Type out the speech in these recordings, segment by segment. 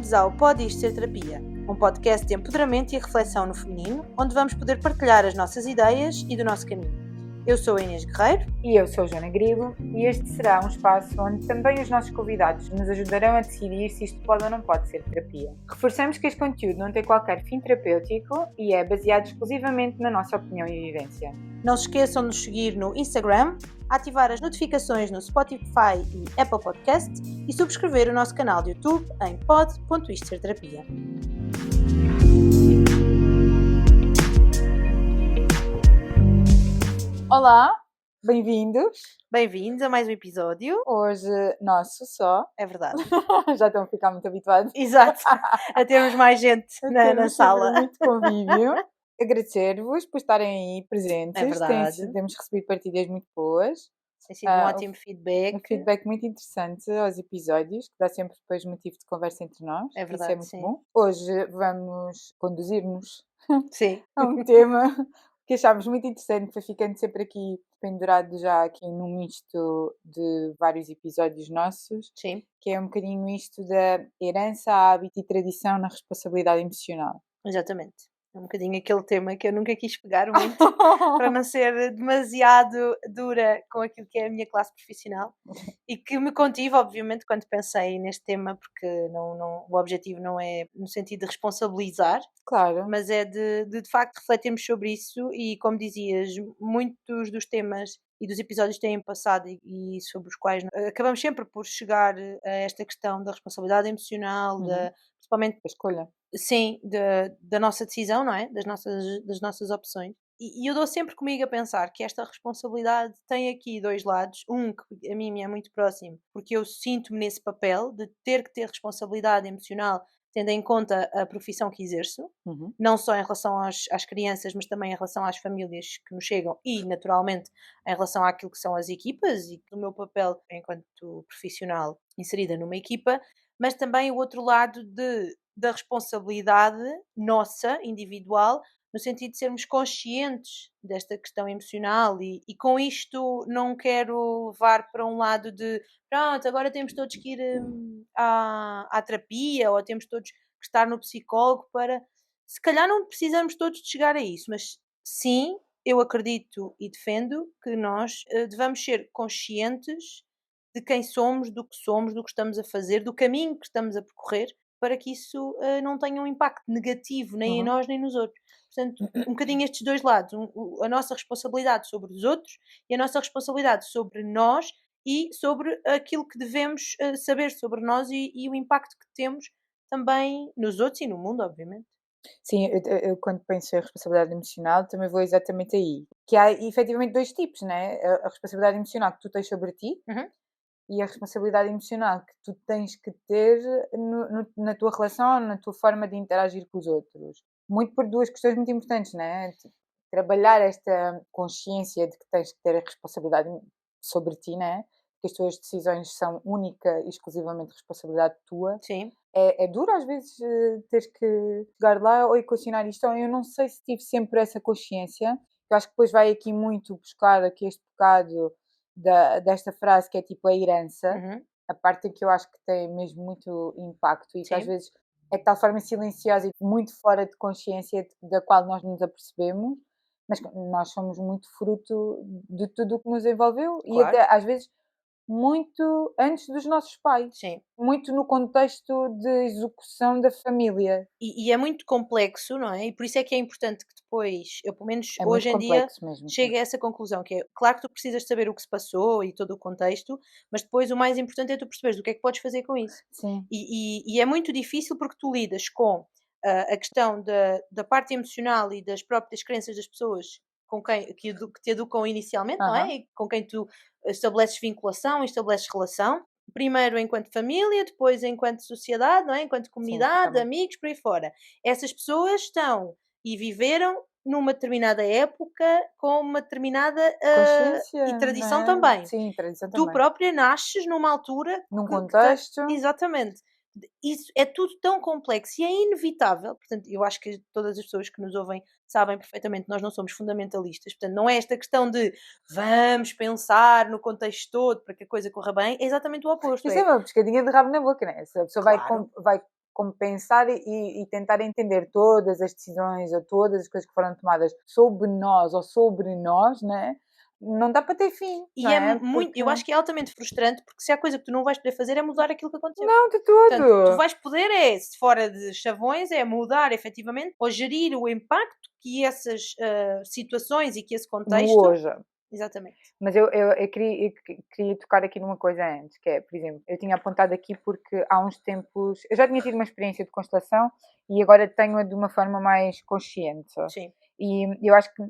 Bem-vindos ao Pode Isto Ser Terapia, um podcast de empoderamento e reflexão no feminino, onde vamos poder partilhar as nossas ideias e do nosso caminho. Eu sou a Inês Guerreiro. E eu sou a Joana Grilo, e este será um espaço onde também os nossos convidados nos ajudarão a decidir se isto pode ou não pode ser terapia. Reforçamos que este conteúdo não tem qualquer fim terapêutico e é baseado exclusivamente na nossa opinião e vivência. Não se esqueçam de nos seguir no Instagram, ativar as notificações no Spotify e Apple Podcast e subscrever o nosso canal de YouTube em pod.istoserterapia. Olá, bem-vindos. Bem-vindos a mais um episódio. Hoje nosso só. É verdade. Já estão a ficar muito habituados. Exato. A termos mais gente na sala. Muito convívio. Agradecer-vos por estarem aí presentes. É verdade. Temos recebido partilhas muito boas. Tem sido um ótimo feedback. Um feedback muito interessante aos episódios, que dá sempre depois motivo de conversa entre nós. É verdade, isso é sim. muito bom. Hoje vamos conduzir-nos Sim. a um tema que achámos muito interessante, foi ficando sempre aqui pendurado já aqui num misto de vários episódios nossos, Sim. que é um bocadinho isto da herança, hábito e tradição na responsabilidade emocional. Exatamente. É um bocadinho aquele tema que eu nunca quis pegar muito para não ser demasiado dura com aquilo que é a minha classe profissional e que me contive, obviamente, quando pensei neste tema, porque o objetivo não é no sentido de responsabilizar, Claro. mas é de facto refletirmos sobre isso e, como dizias, muitos dos temas e dos episódios que têm passado e sobre os quais acabamos sempre por chegar a esta questão da responsabilidade emocional, principalmente A escolha. sim, da nossa decisão, não é? Das nossas opções. E eu dou sempre comigo a pensar que esta responsabilidade tem aqui dois lados. Um que a mim me é muito próximo, porque eu sinto-me nesse papel de ter que ter responsabilidade emocional, tendo em conta a profissão que exerço, não só em relação às crianças, mas também em relação às famílias que nos chegam e, naturalmente, em relação àquilo que são as equipas e do meu papel enquanto profissional inserida numa equipa, mas também o outro lado da responsabilidade nossa, individual, no sentido de sermos conscientes desta questão emocional e com isto não quero levar para um lado de pronto, agora temos todos que ir à terapia ou temos todos que estar no psicólogo para... Se calhar não precisamos todos de chegar a isso, mas sim, eu acredito e defendo que nós devamos ser conscientes de quem somos, do que estamos a fazer, do caminho que estamos a percorrer, para que isso não tenha um impacto negativo nem em nós nem nos outros. Portanto, um bocadinho estes dois lados, a nossa responsabilidade sobre os outros e a nossa responsabilidade sobre nós e sobre aquilo que devemos saber sobre nós e o impacto que temos também nos outros e no mundo, obviamente. Sim, eu quando penso em responsabilidade emocional também vou exatamente aí. Que há efetivamente dois tipos, né? A responsabilidade emocional que tu tens sobre ti e a responsabilidade emocional que tu tens que ter na tua relação, na tua forma de interagir com os outros. Muito por duas questões muito importantes, né? Trabalhar esta consciência de que tens que ter a responsabilidade sobre ti, né? Que as tuas decisões são única e exclusivamente responsabilidade tua. Sim. É duro às vezes teres que chegar lá ou equacionar isto. Então, eu não sei se tive sempre essa consciência. Eu acho que depois vai aqui muito buscar aqui este bocado desta frase que é tipo a herança. A parte em que eu acho que tem mesmo muito impacto e que às vezes é de tal forma silenciosa e muito fora de consciência da qual nós nos apercebemos, mas nós somos muito fruto de tudo o que nos envolveu. Claro. E até às vezes muito antes dos nossos pais. Sim. Muito no contexto de execução da família. E é muito complexo, não é? E por isso é que é importante que depois, eu pelo menos É hoje em muito dia, complexo mesmo. chegue a essa conclusão, que é, claro que tu precisas saber o que se passou e todo o contexto, mas depois o mais importante é tu perceberes o que é que podes fazer com isso. Sim. E é muito difícil porque tu lidas com a questão da parte emocional e das próprias crenças das pessoas que te educam inicialmente, não é? E com quem tu estabeleces vinculação, estabeleces relação. Primeiro enquanto família, depois enquanto sociedade, não é? Enquanto comunidade, Sim, amigos, por aí fora. Essas pessoas estão e viveram numa determinada época com uma determinada consciência e tradição não é? também. Sim, tradição Tu também. própria nasces numa altura Num contexto. exatamente. Isso é tudo tão complexo e é inevitável. Portanto, eu acho que todas as pessoas que nos ouvem sabem perfeitamente, nós não somos fundamentalistas. Portanto, não é esta questão de vamos pensar no contexto todo para que a coisa corra bem. É exatamente o oposto. Isso é uma pescadinha de rabo na boca, não é? Se a pessoa Claro. vai como pensar e tentar entender todas as decisões ou todas as coisas que foram tomadas sobre nós ou sobre nós, né? Não dá para ter fim, E não é é? muito, Porque eu acho que é altamente frustrante, porque se há coisa que tu não vais poder fazer é mudar aquilo que aconteceu. não, de Portanto, tu tudo. vais poder se fora de chavões, é mudar efetivamente ou gerir o impacto que essas situações e que esse No contexto. hoje. Exatamente. Mas eu queria tocar aqui numa coisa antes, que é, por exemplo, eu tinha apontado aqui porque há uns tempos eu já tinha tido uma experiência de constelação e agora tenho-a de uma forma mais consciente. Sim. E eu acho que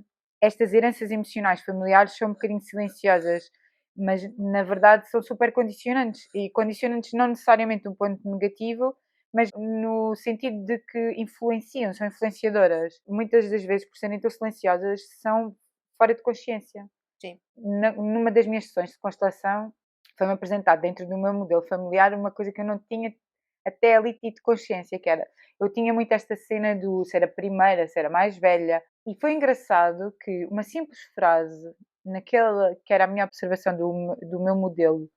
estas heranças emocionais familiares são um bocadinho silenciosas, mas na verdade são super condicionantes. E condicionantes não necessariamente um ponto negativo, mas no sentido de que influenciam, são influenciadoras. Muitas das vezes, por serem tão silenciosas, são fora de consciência. Sim. Numa das minhas sessões de constelação, foi-me apresentado dentro do meu modelo familiar uma coisa que eu não tinha até ali tido consciência, que era, eu tinha muito esta cena do ser a primeira, ser a mais velha, e foi engraçado que uma simples frase, naquela que era a minha observação do meu modelo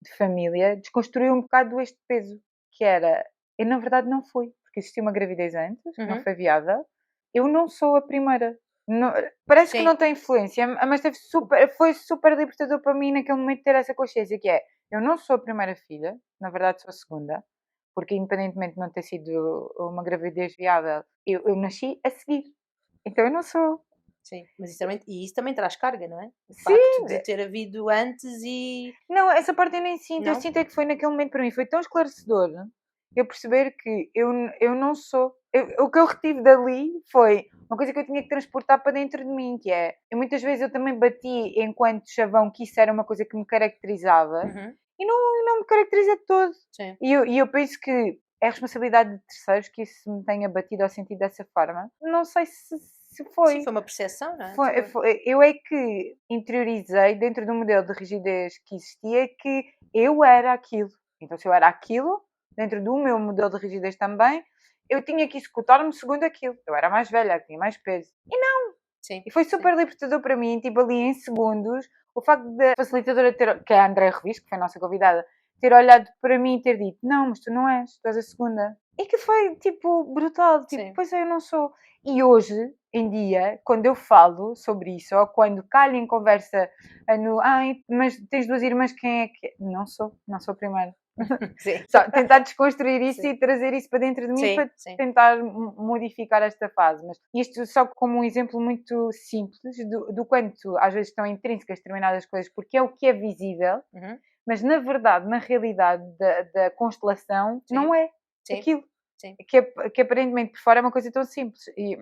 de família, desconstruiu um bocado este peso, que era, eu na verdade não fui, porque existia uma gravidez antes, que não foi viável, eu não sou a primeira. Parece que Sim. não tem influência, mas foi super libertador para mim naquele momento ter essa consciência, que é, eu não sou a primeira filha, na verdade sou a segunda, porque independentemente de não ter sido uma gravidez viável, eu nasci a seguir. Então eu não sou. Sim, mas isso também traz carga, não é? O facto Sim, de ter havido antes e. não, essa parte eu nem sinto. Eu Não? sinto é que foi naquele momento para mim, foi tão esclarecedor eu perceber que eu não sou. O que eu retive dali foi uma coisa que eu tinha que transportar para dentro de mim, que é, muitas vezes eu também bati enquanto chavão que isso era uma coisa que me caracterizava Uhum. e não me caracteriza de todo. Sim. E eu penso que é responsabilidade de terceiros que isso me tenha batido ao sentido dessa forma. Não sei se Sim, foi. foi uma percepção, não é? Eu é que interiorizei dentro do modelo de rigidez que existia que eu era aquilo. Então, se eu era aquilo, dentro do meu modelo de rigidez também, eu tinha que executar-me segundo aquilo. Eu era mais velha, tinha mais peso. Sim. E foi Sim. super libertador para mim, tipo ali em segundos, o facto da facilitadora ter, que é a Andréa Revis, que foi a nossa convidada, ter olhado para mim e ter dito, não, mas tu não és, tu és a segunda. E que foi, tipo, brutal, tipo, Sim. pois é, eu não sou. E hoje, em dia, quando eu falo sobre isso, ou quando calho em conversa no, ai, mas tens duas irmãs, quem é que... Não sou a primeira. Sim. Só tentar desconstruir isso Sim. e trazer isso para dentro de mim Sim, para sim. tentar modificar esta fase. Mas isto só como um exemplo muito simples do quanto às vezes estão intrínsecas determinadas coisas, porque é o que é visível, Uhum. mas na verdade, na realidade da constelação, Sim. não é Sim. aquilo. Sim. Que aparentemente por fora é uma coisa tão simples. E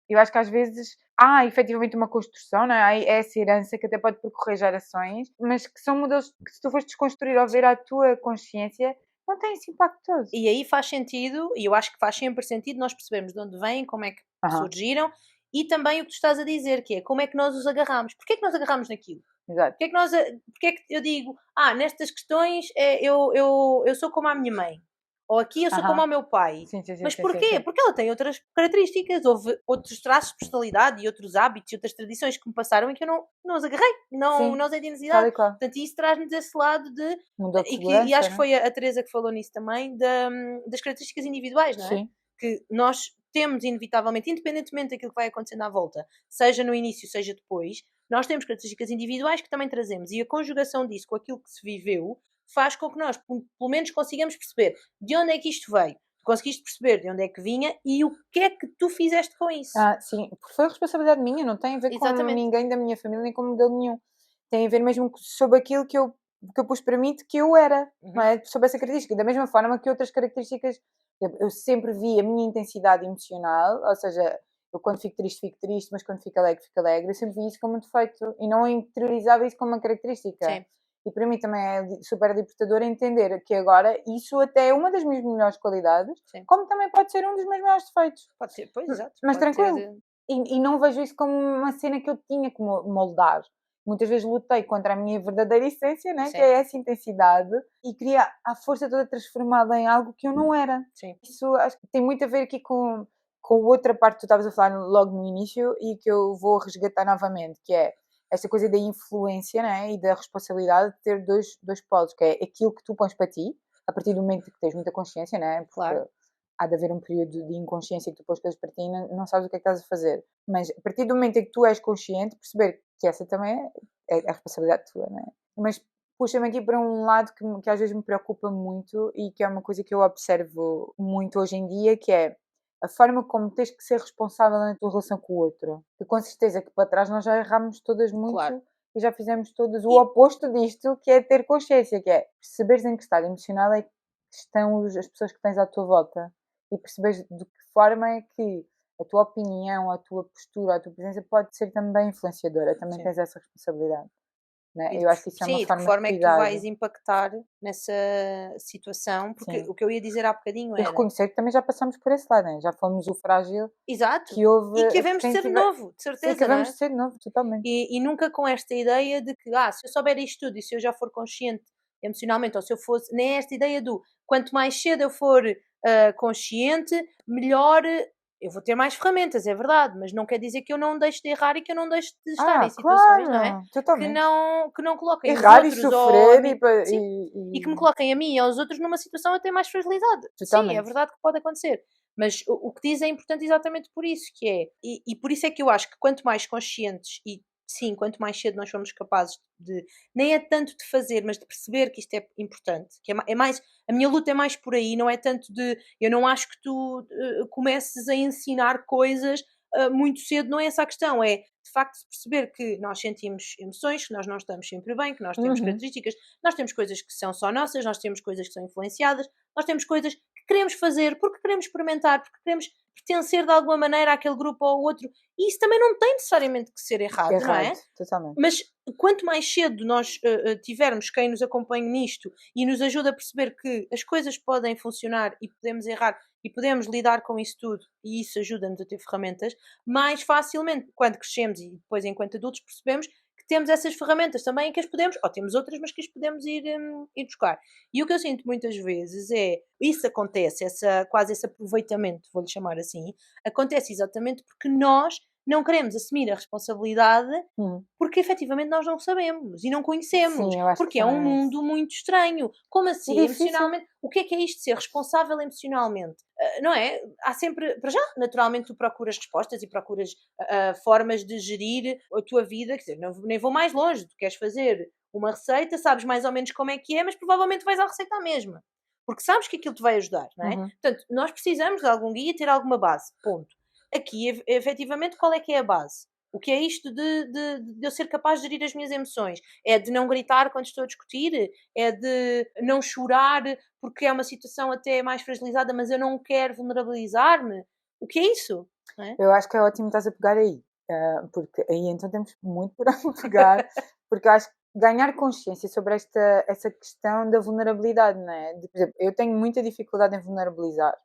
eu acho que às vezes há efetivamente uma construção, não é? Há essa herança que até pode percorrer gerações, mas que são modelos que se tu fores desconstruir ou ver à tua consciência, não tem esse impacto todo. E aí faz sentido, e eu acho que faz sempre sentido nós percebermos de onde vêm, como é que Aham, surgiram e também o que tu estás a dizer, que é como é que nós os agarramos. Porquê é que nós agarramos naquilo? exato. Porque é que eu digo, nestas questões eu sou como a minha mãe, ou aqui eu sou como Aham. ao meu pai. Sim, sim, sim, Mas sim, sim, porquê? sim. Porque ela tem outras características, houve outros traços de personalidade e outros hábitos e outras tradições que me passaram e que eu não os agarrei, Sim, não usei de tal necessidade. e qual. Portanto, isso traz-nos esse lado de. Mudou de E acho segurança, que né? foi a Teresa que falou nisso também, das características individuais, não é? Sim. Que nós temos, inevitavelmente, independentemente daquilo que vai acontecendo à volta, seja no início, seja depois, nós temos características individuais que também trazemos. E a conjugação disso com aquilo que se viveu faz com que nós, pelo menos, consigamos perceber de onde é que isto veio. Conseguiste perceber de onde é que vinha e o que é que tu fizeste com isso. Sim, porque foi responsabilidade minha, não tem a ver com Exatamente. ninguém da minha família nem com modelo nenhum. Tem a ver mesmo sobre aquilo que eu pus para mim de que eu era, não Uhum. é? Sobre essa característica. Da mesma forma que outras características, eu sempre vi a minha intensidade emocional, ou seja, eu quando fico triste, mas quando fico alegre. Eu sempre vi isso como um defeito e não interiorizava isso como uma característica. Sim, E para mim também é super libertador entender que agora isso até é uma das minhas melhores qualidades, sim. como também pode ser um dos meus maiores defeitos. Pode ser, pois, exato. Mas Pode ter. tranquilo. E não vejo isso como uma cena que eu tinha que moldar. Muitas vezes lutei contra a minha verdadeira essência, né? Que Sim, é essa intensidade, e queria à força toda transformada em algo que eu não era. sim. Isso acho que tem muito a ver aqui com outra parte que tu estavas a falar logo no início e que eu vou resgatar novamente, que é esta coisa da influência, né? E da responsabilidade de ter dois polos, que é aquilo que tu pões para ti, a partir do momento que tens muita consciência, né? Porque Claro. há de haver um período de inconsciência que tu pões coisas para ti e não sabes o que é que estás a fazer. Mas a partir do momento em que tu és consciente, perceber que essa também é a responsabilidade tua, não é? Mas puxa-me aqui para um lado que às vezes me preocupa muito e que é uma coisa que eu observo muito hoje em dia, que é a forma como tens que ser responsável na tua relação com o outro. E com certeza que para trás nós já erramos todas muito, Claro. e já fizemos todas o oposto disto, que é ter consciência, que é perceberes em que estado emocional é que estão as pessoas que tens à tua volta e perceberes de que forma é que a tua opinião, a tua postura, a tua presença pode ser também influenciadora. Também Sim. tens essa responsabilidade. Né? E Eu acho que isso é sim, uma e de que forma forma de é que tu vais cuidado. impactar nessa situação? Porque Sim. o que eu ia dizer há bocadinho E era, reconhecer que também já passamos por esse lado, né? Já fomos o frágil exato, que houve. e que havemos de Quem ser de tiver. novo, de Sim, certeza, não acabamos de é? ser de novo, totalmente. E nunca com esta ideia de que, se eu souber isto tudo e se eu já for consciente emocionalmente, ou se eu fosse, nem esta ideia do quanto mais cedo eu for consciente, melhor eu vou ter mais ferramentas, é verdade, mas não quer dizer que eu não deixe de errar e que eu não deixe de estar em situações, não é? Claro! Totalmente. Que não coloquem os Errar e outros ou a sofrer mim, sim, e que me e- coloquem a mim e aos outros numa situação até mais fragilizada. Sim, é Totalmente. verdade que pode acontecer. Mas o que diz é importante exatamente por isso, que é, e por isso é que eu acho que quanto mais conscientes e sim, quanto mais cedo nós formos capazes de, nem é tanto de fazer, mas de perceber que isto é importante, que é mais, a minha luta é mais por aí, não é tanto de, eu não acho que tu comeces a ensinar coisas muito cedo, não é essa a questão, é de facto perceber que nós sentimos emoções, que nós não estamos sempre bem, que nós temos Uhum. características, nós temos coisas que são só nossas, nós temos coisas que são influenciadas, nós temos coisas que queremos fazer porque queremos experimentar, porque queremos pertencer de alguma maneira àquele grupo ou ao outro. E isso também não tem necessariamente que ser errado, não Errado, é? totalmente. Mas quanto mais cedo nós tivermos quem nos acompanhe nisto e nos ajuda a perceber que as coisas podem funcionar e podemos errar e podemos lidar com isso tudo, e isso ajuda-nos a ter ferramentas, mais facilmente, quando crescemos e depois enquanto adultos, percebemos que temos essas ferramentas também e que as podemos, ou temos outras, mas que as podemos ir buscar. E o que eu sinto muitas vezes é, isso acontece, quase esse aproveitamento, vou-lhe chamar assim, acontece exatamente porque nós não queremos assumir a responsabilidade Hum. porque efetivamente nós não sabemos e não conhecemos, Sim, eu acho que porque é um também é isso. mundo muito estranho. Como E assim, difícil. emocionalmente? O que é isto de ser responsável emocionalmente? Não é? Há sempre, para já, naturalmente tu procuras respostas e procuras formas de gerir a tua vida, quer dizer, nem vou mais longe, tu queres fazer uma receita, sabes mais ou menos como é que é, mas provavelmente vais à receita à mesma. Porque sabes que aquilo te vai ajudar, não é? Uhum. Portanto, nós precisamos de algum guia, ter alguma base, ponto. Aqui, efetivamente, qual é que é a base? O que é isto de eu ser capaz de gerir as minhas emoções? É de não gritar quando estou a discutir? É de não chorar porque é uma situação até mais fragilizada, mas eu não quero vulnerabilizar-me? O que é isso? Não é? Eu acho que é ótimo estás a pegar aí, porque aí então temos muito por onde pegar, porque eu acho que ganhar consciência sobre essa questão da vulnerabilidade, não é? Por exemplo, eu tenho muita dificuldade em vulnerabilizar.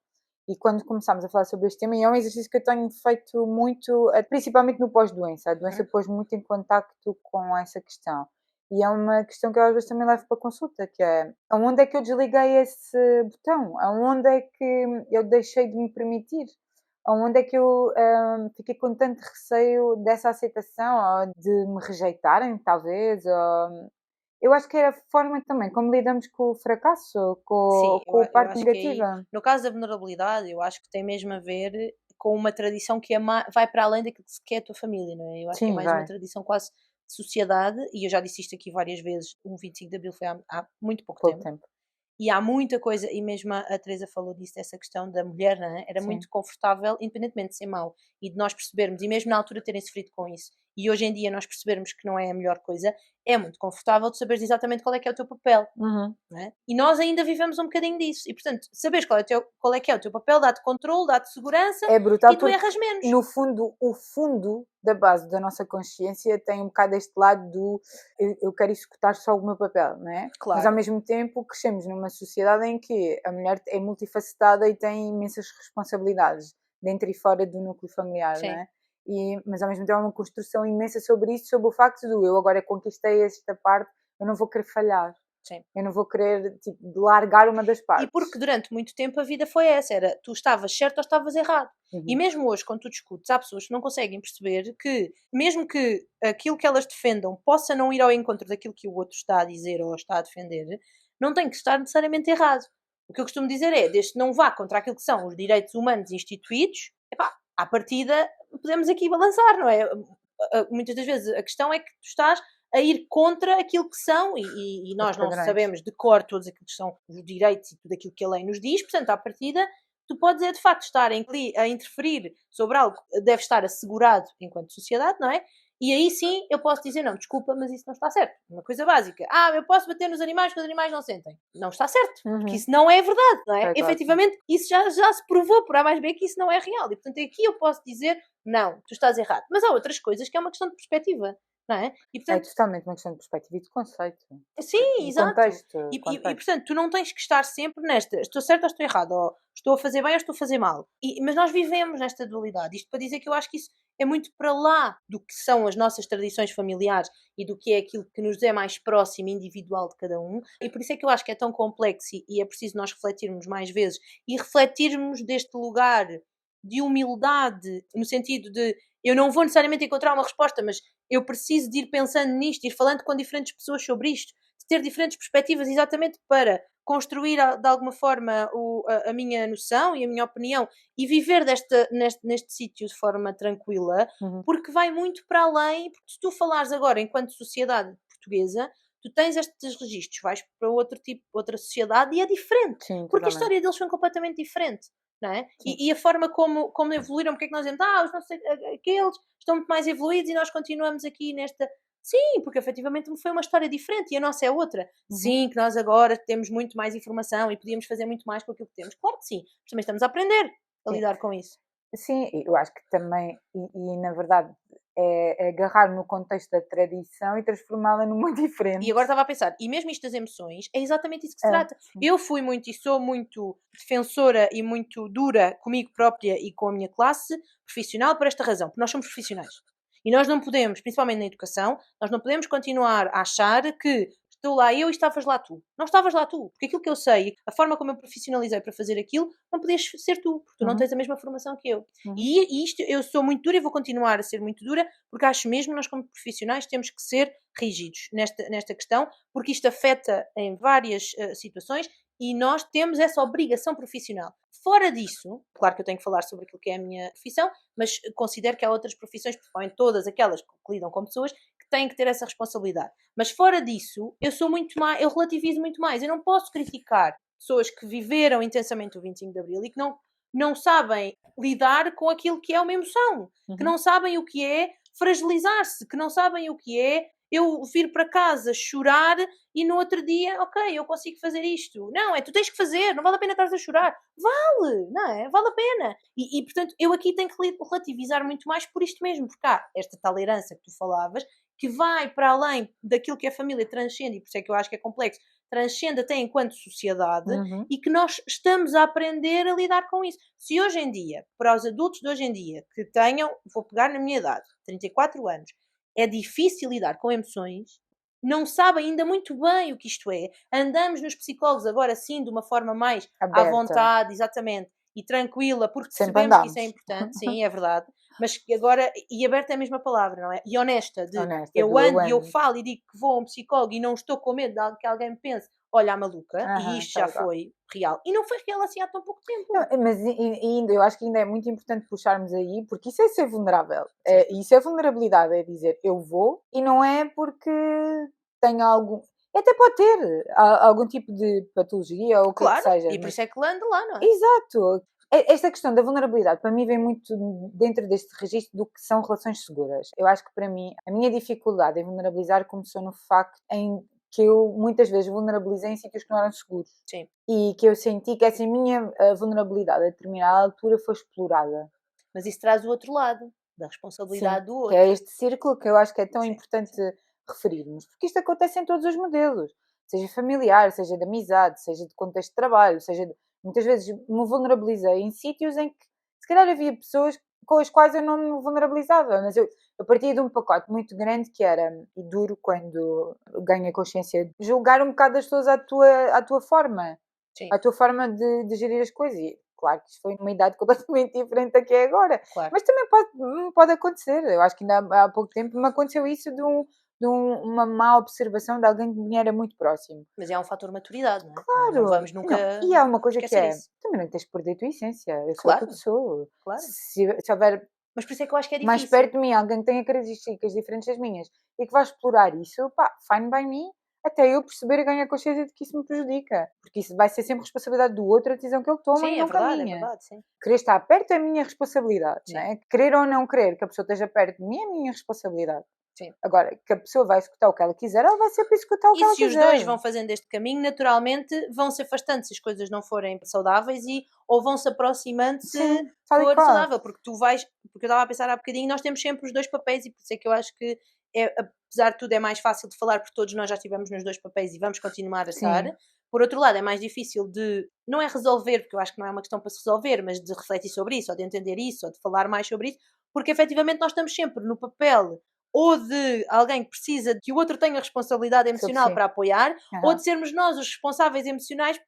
E quando começámos a falar sobre este tema, e é um exercício que eu tenho feito muito, principalmente no pós-doença. A doença pôs muito em contacto com essa questão. E é uma questão que eu às vezes também levo para consulta, que é aonde é que eu desliguei esse botão? Aonde é que eu deixei de me permitir? Aonde é que eu fiquei com tanto receio dessa aceitação, ou de me rejeitarem, talvez? Eu acho que era a forma também como lidamos com o fracasso, Sim, com a eu parte acho que aí, negativa. no caso da vulnerabilidade, eu acho que tem mesmo a ver com uma tradição que vai para além daquilo que é a tua família, não é? Eu acho que é Sim, mais uma vai. tradição quase de sociedade, e eu já disse isto aqui várias vezes, o 25 de Abril foi há muito pouco Pouco tempo. tempo. E há muita coisa, e mesmo a Teresa falou disso, dessa questão da mulher, não é? Era muito Sim. confortável, independentemente de ser mau, e de nós percebermos, e mesmo na altura terem sofrido com isso, e hoje em dia nós percebermos que não é a melhor coisa, é muito confortável de saberes exatamente qual é que é o teu papel. Uhum. Não é? E nós ainda vivemos um bocadinho disso. E, portanto, saberes qual é que é o teu papel, dá-te controle, dá-te segurança É brutal e tu porque, erras menos. no fundo, o fundo da base da nossa consciência tem um bocado este lado do eu quero executar só o meu papel, não é? Mas ao Claro, mesmo tempo crescemos numa sociedade em que a mulher é multifacetada e tem imensas responsabilidades dentro e fora do núcleo familiar, não sim. é? Mas ao mesmo tempo há uma construção imensa sobre isso, sobre o facto de eu agora conquistei esta parte, eu não vou querer falhar. Sim. Eu não vou querer tipo, largar uma das E partes. porque durante muito tempo a vida foi essa, era tu estavas certo ou estavas errado. E Uhum. mesmo hoje, quando tu discutes, há pessoas que não conseguem perceber que, mesmo que aquilo que elas defendam possa não ir ao encontro daquilo que o outro está a dizer ou está a defender, não tem que estar necessariamente errado. O que eu costumo dizer é, desde que não vá contra aquilo que são os direitos humanos instituídos, epá, à partida podemos aqui balançar, não é? Muitas das vezes a questão é que tu estás a ir contra aquilo que são, e nós não sabemos de cor todos aqueles que são os direitos e tudo aquilo que a lei nos diz, portanto, à partida, tu podes de facto estar a interferir sobre algo que deve estar assegurado enquanto sociedade, não é? E aí sim eu posso dizer, não, desculpa, mas isso não está certo. Uma coisa básica. Eu posso bater nos animais porque os animais não sentem. Não está certo, porque isso não é verdade, não é? Efetivamente, isso já se provou por A mais B que isso não é real. E portanto aqui eu posso dizer, não, tu estás errado. Mas há outras coisas que é uma questão de perspectiva, não é? E, portanto, é totalmente uma questão de perspectiva e de conceito. Sim, exato. Contexto, e portanto, tu não tens que estar sempre nesta, estou certo ou estou errado, ou estou a fazer bem ou estou a fazer mal. Mas nós vivemos nesta dualidade. Isto para dizer que eu acho que isso é muito para lá do que são as nossas tradições familiares e do que é aquilo que nos é mais próximo, individual de cada um. E por isso é que eu acho que é tão complexo e é preciso nós refletirmos mais vezes e refletirmos deste lugar de humildade, no sentido de eu não vou necessariamente encontrar uma resposta, mas eu preciso de ir pensando nisto, ir falando com diferentes pessoas sobre isto, de ter diferentes perspectivas exatamente para construir de alguma forma a minha noção e a minha opinião e viver neste sítio de forma tranquila, porque vai muito para além, porque se tu falares agora enquanto sociedade portuguesa, tu tens estes registros, vais para outra sociedade e é diferente, porque a história deles foi completamente diferente. Não é? E a forma como evoluíram, porque é que nós dizemos, os nossos, aqueles estão muito mais evoluídos e nós continuamos aqui nesta. Sim, porque efetivamente foi uma história diferente e a nossa é outra. Sim, que nós agora temos muito mais informação e podíamos fazer muito mais com aquilo que temos. Claro que sim, mas também estamos a aprender a lidar com isso. Sim, eu acho que também, e na verdade, é agarrar no contexto da tradição e transformá-la numa diferente. E agora estava a pensar, e mesmo isto das emoções, é exatamente isso que se trata. Sim. Eu fui muito e sou muito defensora e muito dura comigo própria e com a minha classe profissional por esta razão, porque nós somos profissionais. E nós não podemos, principalmente na educação, nós não podemos continuar a achar que estou lá eu e estavas lá tu. Não estavas lá tu, porque aquilo que eu sei, a forma como eu profissionalizei para fazer aquilo, não podias ser tu, porque tu não tens a mesma formação que eu. E isto, eu sou muito dura e vou continuar a ser muito dura, porque acho mesmo que nós como profissionais temos que ser rígidos nesta questão, porque isto afeta em várias situações e nós temos essa obrigação profissional. Fora disso, claro que eu tenho que falar sobre aquilo que é a minha profissão, mas considero que há outras profissões, principalmente todas aquelas que lidam com pessoas, que têm que ter essa responsabilidade. Mas fora disso, eu sou muito mais, eu relativizo muito mais. Eu não posso criticar pessoas que viveram intensamente o 25 de Abril e que não sabem lidar com aquilo que é uma emoção, que não sabem o que é fragilizar-se, que não sabem o que é eu vir para casa chorar e no outro dia, ok, eu consigo fazer isto. Não, tu tens que fazer, não vale a pena estar a chorar. Vale, não é? Vale a pena. E portanto, eu aqui tenho que relativizar muito mais por isto mesmo, porque há esta tal herança que tu falavas, que vai para além daquilo que a família transcende, e por isso é que eu acho que é complexo, transcende até enquanto sociedade, e que nós estamos a aprender a lidar com isso. Se hoje em dia, para os adultos de hoje em dia, que tenham, vou pegar na minha idade, 34 anos, é difícil lidar com emoções, não sabem ainda muito bem o que isto é. Andamos nos psicólogos agora sim de uma forma mais aberta, à vontade, exatamente, e tranquila, porque percebemos que isso é importante, sim, é verdade. Mas agora, e aberta é a mesma palavra, não é? E honesta, eu ando e eu falo e digo que vou a um psicólogo e não estou com medo de que alguém me pense, olha a maluca, e isto já foi real. E não foi real assim há tão pouco tempo. Não, mas ainda, eu acho que ainda é muito importante puxarmos aí, porque isso é ser vulnerável. Isso é vulnerabilidade, é dizer eu vou, e não é porque tenho algum... Até pode ter algum tipo de patologia ou o que seja. E por isso é que anda lá, não é? Exato. Esta questão da vulnerabilidade, para mim, vem muito dentro deste registro do que são relações seguras. Eu acho que, para mim, a minha dificuldade em vulnerabilizar começou no facto em que eu, muitas vezes, vulnerabilizei em sítios que não eram seguros. Sim. E que eu senti que essa minha vulnerabilidade, a determinada altura, foi explorada. Mas isso traz o outro lado, da responsabilidade do outro. Que é este círculo que eu acho que é tão importante referirmos. Porque isto acontece em todos os modelos. Seja familiar, seja de amizade, seja de contexto de trabalho, seja de... Muitas vezes me vulnerabilizei em sítios em que, se calhar, havia pessoas com as quais eu não me vulnerabilizava, mas eu partia de um pacote muito grande que era, e duro quando ganho a consciência, de julgar um bocado as pessoas à tua forma. Sim. À tua forma de gerir as coisas. E, claro que isto foi numa idade completamente diferente da que é agora. Claro. Mas também pode acontecer. Eu acho que ainda há pouco tempo me aconteceu isso de de uma má observação de alguém que me era muito próximo. Mas é um fator de maturidade, não é? Claro! Não vamos nunca E há uma coisa que esquecer isso. também não tens de perder a tua essência, eu sou Claro, o que eu sou. claro. Se houver Mas por isso é que eu acho que é mais difícil. perto de mim alguém que tenha características diferentes das minhas e que vai explorar isso, pá, fine by me, até eu perceber e ganhar consciência de que isso me prejudica. Porque isso vai ser sempre responsabilidade do outro a decisão que ele toma Sim, e é não verdade, caminha. é verdade, sim. Querer estar perto é a minha responsabilidade, Sim. não é? Querer ou não querer que a pessoa esteja perto de mim é a minha responsabilidade. Sim. Agora, que a pessoa vai executar o que ela quiser, ela vai sempre executar o que ela E se os quiser. dois vão fazendo este caminho, naturalmente vão se afastando se as coisas não forem saudáveis ou vão se aproximando se Sim, tal e for qual. saudável, porque porque eu estava a pensar há bocadinho, nós temos sempre os dois papéis e por isso é que eu acho que apesar de tudo é mais fácil de falar porque todos nós já estivemos nos dois papéis e vamos continuar a estar. Sim. Por outro lado, é mais difícil não é resolver, porque eu acho que não é uma questão para se resolver, mas de refletir sobre isso, ou de entender isso, ou de falar mais sobre isso, porque efetivamente nós estamos sempre no papel ou de alguém que precisa de que o outro tenha responsabilidade emocional Sim. para apoiar, ou de sermos nós os responsáveis emocionais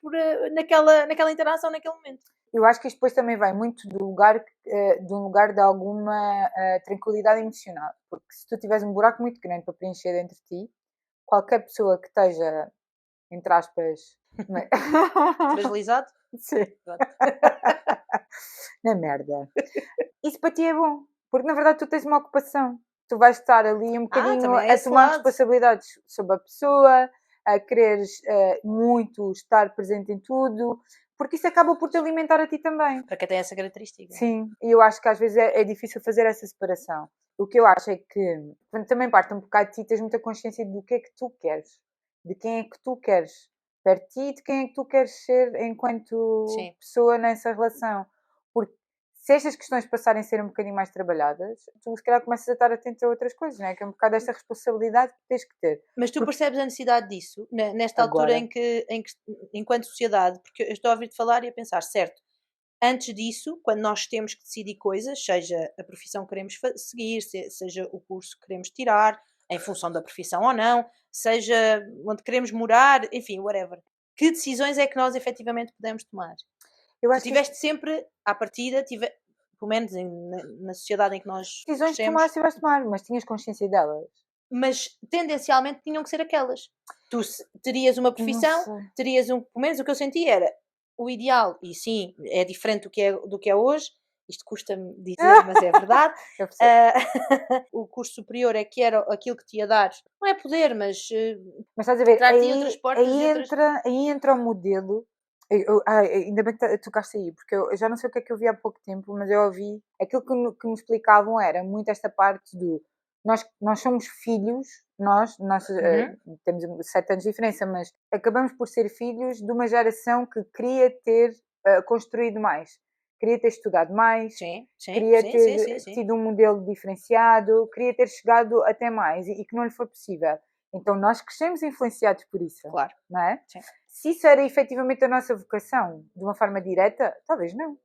naquela interação, naquele momento. Eu acho que isto depois também vem muito de um lugar de alguma tranquilidade emocional. Porque se tu tiveres um buraco muito grande para preencher dentro de ti, qualquer pessoa que esteja, entre aspas, Fragilizado? sim. Na merda. Isso para ti é bom. Porque na verdade tu tens uma ocupação. Tu vais estar ali um bocadinho também é a esse tomar lado. responsabilidades sobre a pessoa, a quereres muito estar presente em tudo, porque isso acaba por te alimentar a ti também. Para quem tem essa característica. Sim, e eu acho que às vezes é difícil fazer essa separação. O que eu acho é que, quando também parte um bocado de ti, tens muita consciência do que é que tu queres, de quem é que tu queres perto de ti e de quem é que tu queres ser enquanto Sim. pessoa nessa relação. Porque se estas questões passarem a ser um bocadinho mais trabalhadas, tu se calhar começas a estar atento a outras coisas, não é? Que é um bocado esta responsabilidade que tens que ter. Mas tu percebes a necessidade disso, nesta Agora. altura em que, enquanto sociedade, porque eu estou a ouvir-te falar e a pensar, certo, antes disso, quando nós temos que decidir coisas, seja a profissão que queremos seguir, seja o curso que queremos tirar, em função da profissão ou não, seja onde queremos morar, enfim, whatever. Que decisões é que nós efetivamente podemos tomar? Eu Tu acho que tiveste sempre, à partida, pelo menos na sociedade em que nós decisões que crescemos, tomaste e vais tomar, mas tinhas consciência delas. mas tendencialmente tinham que ser aquelas. Tu terias uma profissão, terias pelo menos o que eu senti era o ideal, e sim, é diferente do que é hoje, isto custa-me dizer, mas é verdade. Eu percebo. O curso superior é que era aquilo que te ia dar, não é poder, mas Mas estás a ver, dar-te outras portas e outras... aí entra o modelo. Ainda bem que tocaste aí, porque eu já não sei o que é que eu vi há pouco tempo, mas eu ouvi aquilo que me explicavam era muito esta parte do nós somos filhos, nós temos 7 anos de diferença, mas acabamos por ser filhos de uma geração que queria ter construído mais, queria ter estudado mais, queria ter tido um modelo diferenciado, queria ter chegado até mais e que não lhe foi possível. Então nós crescemos influenciados por isso, Claro. não é? Sim. Se isso era efetivamente a nossa vocação, de uma forma direta, talvez não.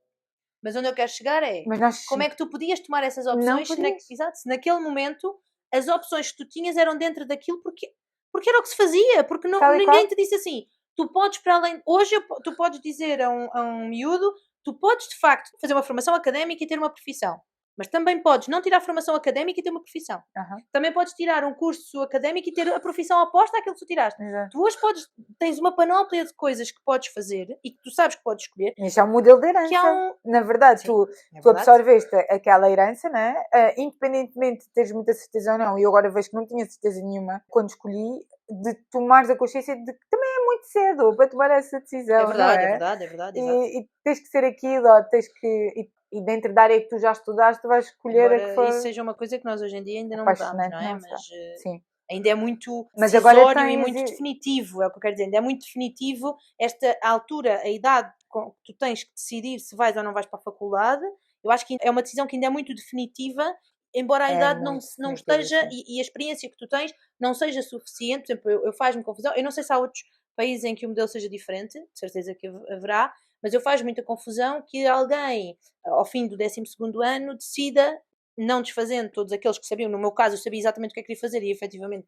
Mas onde eu quero chegar é, Mas como é que tu podias tomar essas opções não podias. Exato, se naquele momento as opções que tu tinhas eram dentro daquilo porque era o que se fazia, porque ninguém te disse assim, tu podes para além, hoje tu podes dizer a um miúdo, tu podes de facto fazer uma formação académica e ter uma profissão. Mas também podes não tirar a formação académica e ter uma profissão. Também podes tirar um curso académico e ter a profissão oposta àquilo que tu tiraste. Exato. Tu hoje tens uma panóplia de coisas que podes fazer e que tu sabes que podes escolher. Isso é um modelo de herança. Na verdade, Sim, tu absorveste aquela herança, né? Independentemente de teres muita certeza ou não, e eu agora vejo que não tinha certeza nenhuma quando escolhi, de tomares a consciência de que também é muito cedo para tomar essa decisão. É verdade, não é? É verdade. E tens que ser aquilo, ou tens que... E dentro da área que tu já estudaste, tu vais escolher embora a que for... isso seja uma coisa que nós hoje em dia ainda não mudamos, não é? Não, mas sim. ainda é muito Mas agora decisório e muito definitivo, é o que eu quero dizer. Ainda é muito definitivo esta altura, a idade que tu tens que decidir se vais ou não vais para a faculdade. Eu acho que é uma decisão que ainda é muito definitiva, embora a idade não esteja e a experiência que tu tens não seja suficiente. Por exemplo, eu faz-me confusão. Eu não sei se há outros países em que o modelo seja diferente, de certeza que haverá, mas eu faz muita confusão que alguém, ao fim do 12º ano, decida, não desfazendo todos aqueles que sabiam. No meu caso, eu sabia exatamente o que é que queria fazer e efetivamente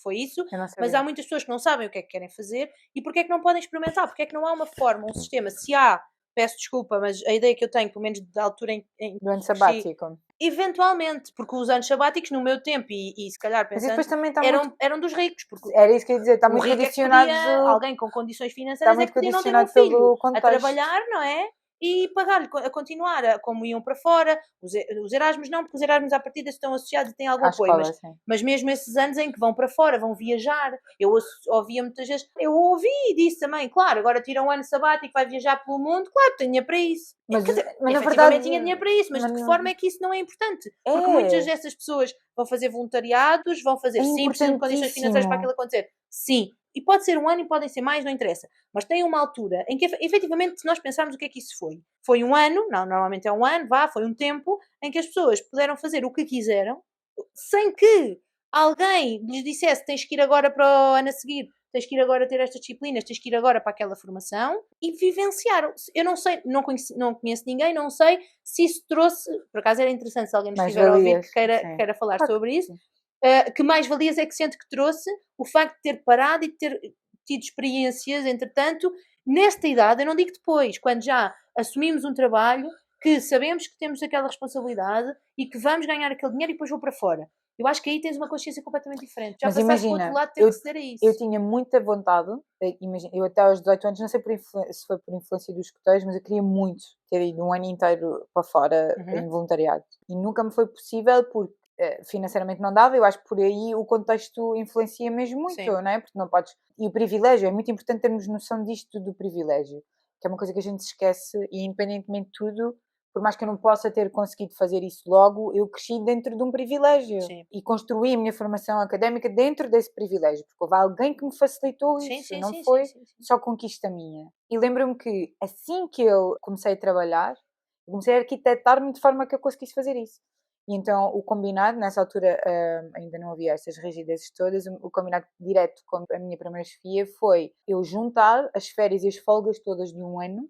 foi isso, mas há muitas pessoas que não sabem o que é que querem fazer e porque é que não podem experimentar, porque é que não há uma forma, um sistema, se há, peço desculpa, mas a ideia que eu tenho, pelo menos da altura em do ano sabático. Eventualmente, porque os anos sabáticos, no meu tempo, e se calhar Mas pensando, depois também está eram dos ricos, porque Era isso que eu ia dizer, está o muito rico é que condicionado. podia, alguém com condições Está financeiras é muito que podia não ter um condicionado filho pelo a contexto. trabalhar, não é? E pagar-lhe a continuar como iam para fora. Os Erasmus não, porque os Erasmus à partida estão associados e têm algum À apoio, escola, sim. mas mesmo esses anos em que vão para fora, vão viajar, eu ouvia muitas vezes, eu ouvi e disse também, claro, agora tira um ano sabático, vai viajar pelo mundo, claro, tenho dinheiro para isso. Mas, Quer dizer, mas na efetivamente verdade. tinha dinheiro para isso, mas de que forma é que isso não é importante? Porque muitas É dessas pessoas vão fazer voluntariados, vão fazer, sim, precisam de condições financeiras para importantíssimo. aquilo acontecer. Sim, e pode ser um ano e podem ser mais, não interessa. Mas tem uma altura em que, efetivamente, se nós pensarmos o que é que isso foi, foi um ano, não, normalmente é um ano, foi um tempo em que as pessoas puderam fazer o que quiseram, sem que alguém lhes dissesse tens que ir agora para o ano a seguir, tens que ir agora ter estas disciplinas, tens que ir agora para aquela formação, e vivenciaram. Eu não sei, não conheço ninguém, não sei se isso trouxe, por acaso era interessante se alguém nos estiver a ouvir que queira falar Claro sobre que isso, sim. que mais valias é que sente que trouxe o facto de ter parado e de ter tido experiências, entretanto, nesta idade, eu não digo depois, quando já assumimos um trabalho, que sabemos que temos aquela responsabilidade e que vamos ganhar aquele dinheiro e depois vou para fora. Eu acho que aí tens uma consciência completamente diferente. Já Mas passaste para o outro imagina, lado de ter que ceder a eu isso. tinha muita vontade, imagina, eu até aos 18 anos, não sei se foi por influência dos escuteiros, mas eu queria muito ter ido um ano inteiro para fora em voluntariado. E nunca me foi possível porque financeiramente não dava, eu acho que por aí o contexto influencia mesmo muito, Sim. não é? Porque não podes. E o privilégio, é muito importante termos noção disto do privilégio, que é uma coisa que a gente se esquece e independentemente de tudo, por mais que eu não possa ter conseguido fazer isso logo, eu cresci dentro de um privilégio. Sim. E construí a minha formação académica dentro desse privilégio, porque houve alguém que me facilitou Sim, isso, sim, não sim, foi sim, sim, sim. só conquista minha. E lembro-me que assim que eu comecei a trabalhar, comecei a arquitetar-me de forma que eu conseguisse fazer isso. E então o combinado, nessa altura ainda não havia estas rigidezes todas, o combinado direto com a minha primeira chefia foi eu juntar as férias e as folgas todas de um ano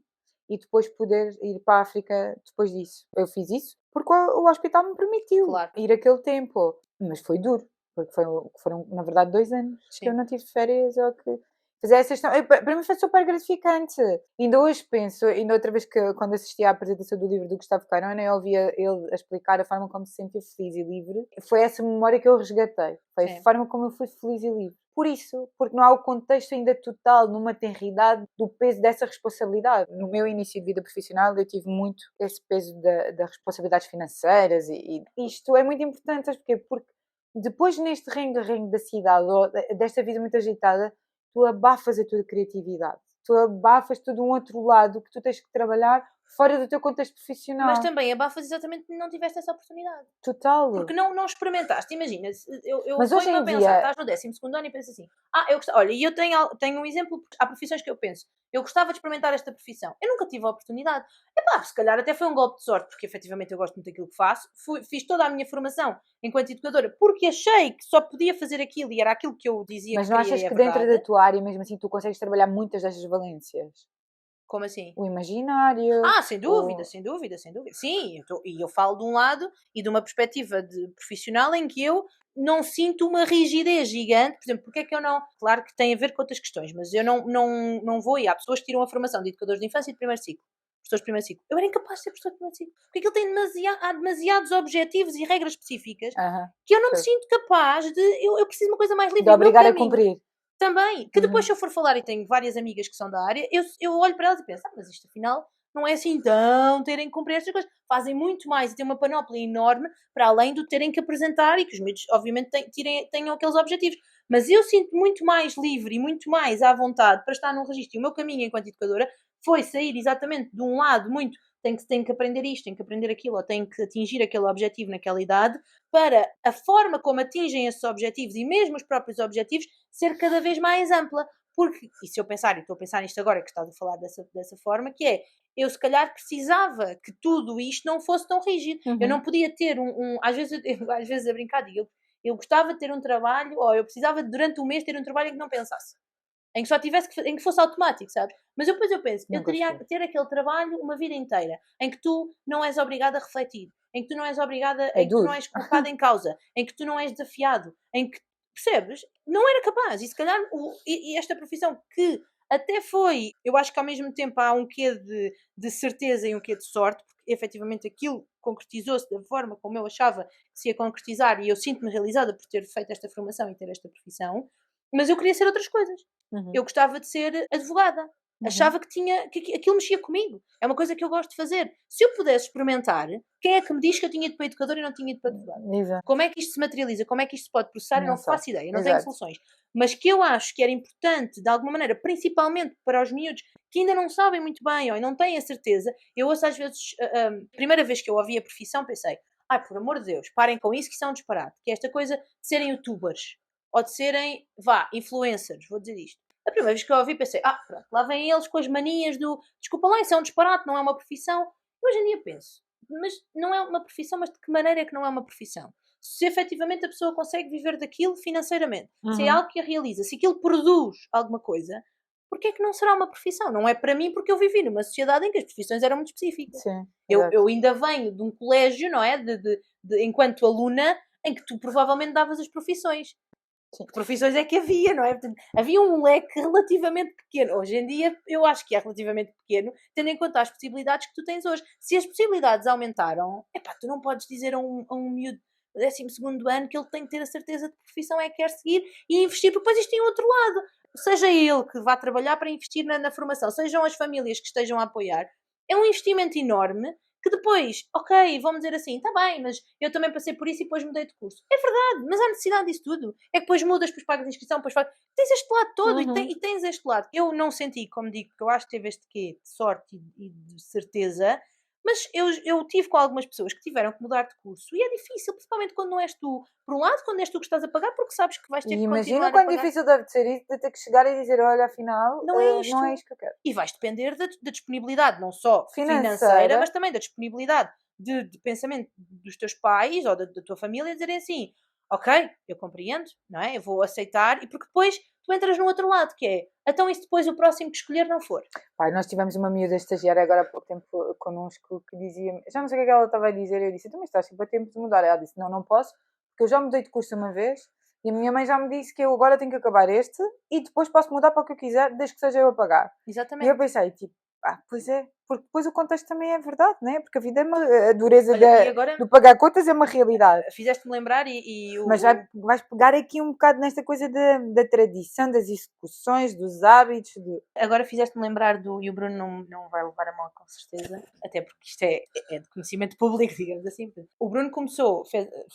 e depois poder ir para a África depois disso. Eu fiz isso porque o hospital me permitiu Claro. ir aquele tempo. Mas foi duro, porque foram na verdade 2 anos que eu não tive férias ou que fazer essa questão. Para mim foi super gratificante. Ainda hoje penso, ainda outra vez que quando assisti à apresentação do livro do Gustavo Carona, eu ouvia ele a explicar a forma como se sentiu feliz e livre. Foi essa memória que eu resgatei. Foi a forma como eu fui feliz e livre. Por isso, porque não há o contexto ainda total, numa tenridade, do peso dessa responsabilidade. No meu início de vida profissional, eu tive muito esse peso das responsabilidades financeiras e isto é muito importante, sabes porquê? Porque depois neste rengue da cidade, ou desta vida muito agitada, tu abafas a tua criatividade. Tu abafas todo um outro lado que tu tens que trabalhar fora do teu contexto profissional. Mas também abafas exatamente porque não tiveste essa oportunidade. Total. Porque não experimentaste. Imagina, eu Mas hoje ponho-me a em pensar, dia... estás no 12º ano e pensas assim, eu gostava, olha, e eu tenho um exemplo, porque há profissões que eu penso, eu gostava de experimentar esta profissão. Eu nunca tive a oportunidade. Se calhar até foi um golpe de sorte, porque efetivamente eu gosto muito daquilo que faço. Fiz toda a minha formação enquanto educadora, porque achei que só podia fazer aquilo e era aquilo que eu dizia Mas que não queria achas e é que dentro verdade. da tua área, mesmo assim, tu consegues trabalhar muitas destas valências? Como assim? O imaginário... Sem dúvida, sem dúvida, sem dúvida. Sim, eu falo de um lado e de uma perspectiva de profissional em que eu não sinto uma rigidez gigante. Por exemplo, porque é que eu não. Claro que tem a ver com outras questões, mas eu não vou. E há pessoas que tiram a formação de educadores de infância e de primeiro ciclo. Professores de primeiro ciclo. Eu era incapaz de ser professor de primeiro ciclo. Porque aquilo tem há demasiados objetivos e regras específicas que eu não me sinto capaz de. Eu preciso de uma coisa mais livre. De E o meu obrigar a caminho cumprir. também, que depois se eu for falar e tenho várias amigas que são da área, eu olho para elas e penso, mas isto afinal não é assim tão terem que cumprir estas coisas. Fazem muito mais e têm uma panóplia enorme para além do terem que apresentar e que os miúdos obviamente tenham aqueles objetivos. Mas eu sinto muito mais livre e muito mais à vontade para estar num registro. E o meu caminho enquanto educadora foi sair exatamente de um lado muito tenho que aprender isto, tenho que aprender aquilo, ou tenho que atingir aquele objetivo naquela idade, para a forma como atingem esses objetivos e mesmo os próprios objetivos ser cada vez mais ampla. Porque, e se eu pensar, e estou a pensar nisto agora que estás a falar dessa forma, que é, eu se calhar precisava que tudo isto não fosse tão rígido. Eu não podia ter às vezes a brincar, digo, eu gostava de ter um trabalho, ou eu precisava durante o mês ter um trabalho em que não pensasse. Em que só tivesse em que fosse automático, sabes? Mas depois eu penso, eu teria que ter aquele trabalho uma vida inteira, em que tu não és obrigada a refletir, em que tu não és obrigada, em que tu não és colocada em causa, em que tu não és desafiado, em que, percebes? Não era capaz. E se calhar e esta profissão que até foi, eu acho que ao mesmo tempo há um quê de certeza e um quê de sorte, efetivamente aquilo concretizou-se da forma como eu achava que se ia concretizar e eu sinto-me realizada por ter feito esta formação e ter esta profissão, mas eu queria ser outras coisas. Eu gostava de ser advogada. Achava que aquilo mexia comigo. É uma coisa que eu gosto de fazer. Se eu pudesse experimentar, quem é que me diz que eu tinha ido para educador e não tinha ido para advogado? Exato. Como é que isto se materializa? Como é que isto se pode processar? Eu não sei. faço ideia, não tenho soluções. Mas que eu acho que era importante, de alguma maneira, principalmente para os miúdos que ainda não sabem muito bem ou não têm a certeza. Eu ouço às vezes, a primeira vez que eu ouvi a profissão, pensei, ai, por amor de Deus, parem com isso que isso é um disparate. Que é esta coisa de serem youtubers ou de serem, influencers, vou dizer isto. A primeira vez que eu ouvi pensei, pronto, lá vêm eles com as manias do, desculpa lá, isso é um disparate, não é uma profissão. E hoje em dia penso, mas não é uma profissão, mas de que maneira é que não é uma profissão? Se efetivamente a pessoa consegue viver daquilo financeiramente, se é algo que a realiza, se aquilo produz alguma coisa, porque é que não será uma profissão? Não é para mim porque eu vivi numa sociedade em que as profissões eram muito específicas. Sim, eu ainda venho de um colégio, não é? Enquanto aluna, em que tu provavelmente davas as profissões. Sim. Que profissões é que havia, não é? Portanto, havia um leque relativamente pequeno. Hoje em dia, eu acho que é relativamente pequeno, tendo em conta as possibilidades que tu tens hoje. Se as possibilidades aumentaram, tu não podes dizer a um miúdo do 12º ano que ele tem que ter a certeza de que profissão é que quer seguir e investir, porque depois isto tem outro lado. Seja ele que vá trabalhar para investir na formação, sejam as famílias que estejam a apoiar, é um investimento enorme que depois, ok, vamos dizer assim, está bem, mas eu também passei por isso e depois mudei de curso. É verdade, mas há necessidade disso tudo. É que depois mudas, depois pagas a inscrição, depois pagas... Tens este lado todo e tens este lado. Eu não senti, como digo, que eu acho que teve este quê de sorte e de certeza, mas eu tive com algumas pessoas que tiveram que mudar de curso e é difícil, principalmente quando não és tu. Por um lado, quando és tu que estás a pagar, porque sabes que vais ter que continuar a pagar. Imagina quão difícil deve ser isso, de ter que chegar e dizer, olha, afinal, não é não é isto que eu quero. E vais depender da disponibilidade, não só Financeira, financeira, mas também da disponibilidade de pensamento dos teus pais ou da tua família, dizerem assim, ok, eu compreendo, não é? Eu vou aceitar, e porque depois tu entras no outro lado, que é, então e se depois o próximo que escolher não for? Pai, nós tivemos uma miúda estagiária agora há pouco tempo connosco que dizia, já não sei o que é que ela estava a dizer, eu disse, então mas estás sempre a tempo de mudar. Ela disse, não posso, porque eu já mudei de curso uma vez e a minha mãe já me disse que eu agora tenho que acabar este e depois posso mudar para o que eu quiser, desde que seja eu a pagar. Exatamente. E eu pensei, tipo, pois é, porque depois o contexto também é verdade, não é? Porque a vida é a dureza agora, do pagar contas é uma realidade. Fizeste-me lembrar Mas vais pegar aqui um bocado nesta coisa da tradição, das execuções, dos hábitos. Agora fizeste-me lembrar e o Bruno não vai levar a mal com certeza, até porque isto é de conhecimento público, digamos assim. O Bruno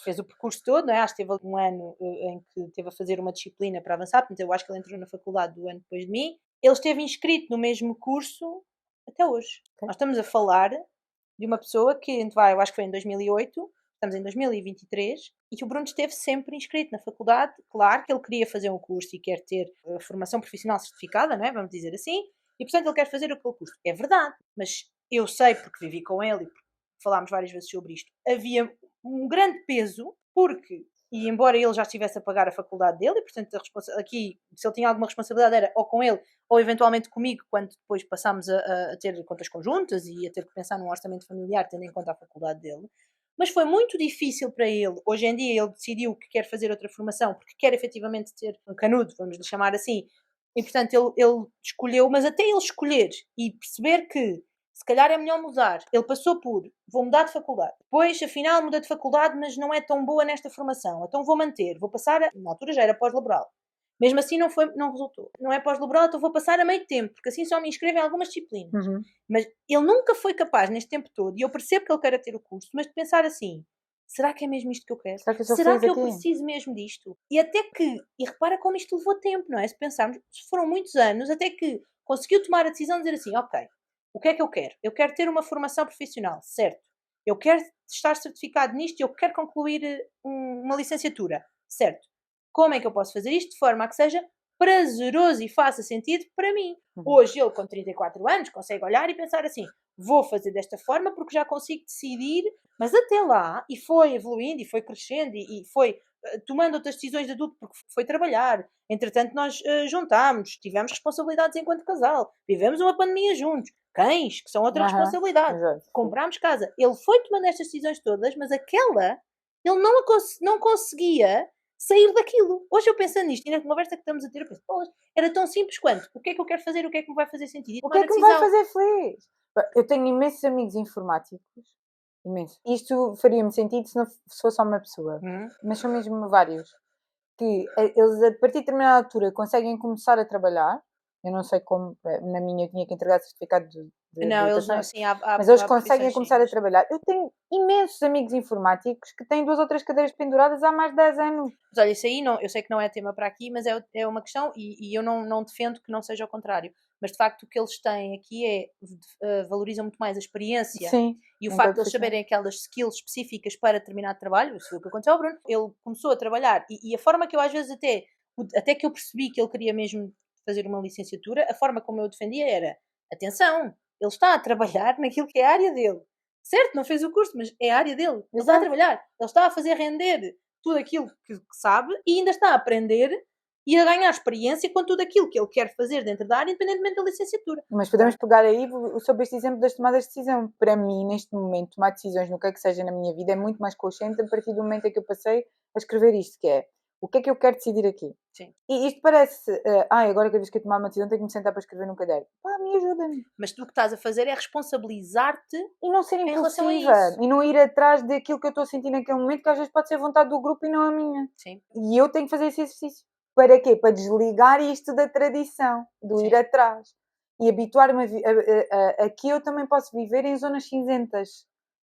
fez o percurso todo, não é? Acho que teve um ano em que teve a fazer uma disciplina para avançar, portanto eu acho que ele entrou na faculdade do ano depois de mim. Ele esteve inscrito no mesmo curso até hoje. Okay. Nós estamos a falar de uma pessoa que, eu acho que foi em 2008, estamos em 2023, e que o Bruno esteve sempre inscrito na faculdade. Claro que ele queria fazer um curso e quer ter a formação profissional certificada, não é? Vamos dizer assim, e portanto ele quer fazer aquele curso. É verdade, mas eu sei, porque vivi com ele e porque falámos várias vezes sobre isto, havia um grande peso, porque, e embora ele já estivesse a pagar a faculdade dele, e portanto aqui, se ele tinha alguma responsabilidade, era ou com ele ou eventualmente comigo, quando depois passámos a ter contas conjuntas e a ter que pensar num orçamento familiar, tendo em conta a faculdade dele. Mas foi muito difícil para ele. Hoje em dia ele decidiu que quer fazer outra formação, porque quer efetivamente ter um canudo, vamos lhe chamar assim. E portanto ele escolheu, mas até ele escolher e perceber que se calhar é melhor mudar. Ele passou por, vou mudar de faculdade. Depois, afinal, muda de faculdade, mas não é tão boa nesta formação. Então vou manter, vou passar, na altura já era pós-laboral. Mesmo assim não resultou. Não é pós-laboral, então vou passar a meio tempo, porque assim só me inscrevo em algumas disciplinas. Mas ele nunca foi capaz, neste tempo todo, e eu percebo que ele queira ter o curso, mas de pensar assim, será que é mesmo isto que eu quero? Será que eu preciso mesmo disto? E até que, e repara como isto levou tempo, não é? Se pensarmos, foram muitos anos, até que conseguiu tomar a decisão de dizer assim, ok, o que é que eu quero? Eu quero ter uma formação profissional, certo? Eu quero estar certificado nisto e eu quero concluir uma licenciatura, certo? Como é que eu posso fazer isto de forma a que seja prazeroso e faça sentido para mim? Hoje ele, com 34 anos, consegue olhar e pensar assim, vou fazer desta forma porque já consigo decidir, mas até lá, e foi evoluindo, e foi crescendo, e foi tomando outras decisões de adulto porque foi trabalhar. Entretanto, nós juntámos, tivemos responsabilidades enquanto casal, vivemos uma pandemia juntos, cães, que são outra responsabilidade, comprámos casa. Ele foi tomando estas decisões todas, mas aquela, ele não conseguia sair daquilo. Hoje eu pensando nisto, e na conversa que estamos a ter, eu penso, era tão simples quanto, o que é que eu quero fazer, o que é que me vai fazer sentido? O que é que me vai fazer feliz? Eu tenho imensos amigos informáticos, imenso. Isto faria-me sentido se fosse só uma pessoa, mas são mesmo vários. Que eles, a partir de determinada altura, conseguem começar a trabalhar. Eu não sei como, na minha eu tinha que entregar certificado de Não, eles não, habilitação, assim, mas eles há conseguem profissões, começar a mas... trabalhar. Eu tenho imensos amigos informáticos que têm 2 ou 3 cadeiras penduradas há mais de 10 anos. Mas olha, isso aí não, eu sei que não é tema para aqui, mas é uma questão e eu não defendo que não seja o contrário. Mas de facto o que eles têm aqui valorizam muito mais a experiência. Sim, E o em facto de todos eles os saberem aquelas skills específicas para determinado trabalho, isso foi o que aconteceu ao Bruno. Ele começou a trabalhar e a forma que eu às vezes até que eu percebi que ele queria mesmo fazer uma licenciatura, a forma como eu defendia era, atenção, ele está a trabalhar naquilo que é a área dele. Certo, não fez o curso, mas é a área dele. Ele está a Exato. trabalhar, ele está a fazer render tudo aquilo que sabe e ainda está a aprender e a ganhar experiência com tudo aquilo que ele quer fazer dentro da área, independentemente da licenciatura. Mas podemos pegar aí sobre este exemplo das tomadas de decisão. Para mim, neste momento, tomar decisões no que é que seja na minha vida é muito mais consciente a partir do momento em que eu passei a escrever isto, que é o que é que eu quero decidir aqui. Sim. E isto parece, agora cada vez que eu tomar uma decisão tenho que me sentar para escrever num caderno. Pá, me ajuda-me. Mas tu o que estás a fazer é responsabilizar-te E não ser em relação a impulsiva. isso. E não ir atrás daquilo que eu estou a sentir naquele momento, que às vezes pode ser vontade do grupo e não a minha. Sim. E eu tenho que fazer esse exercício. Para quê? Para desligar isto da tradição, do ir atrás. E habituar-me a que eu também posso viver em zonas cinzentas.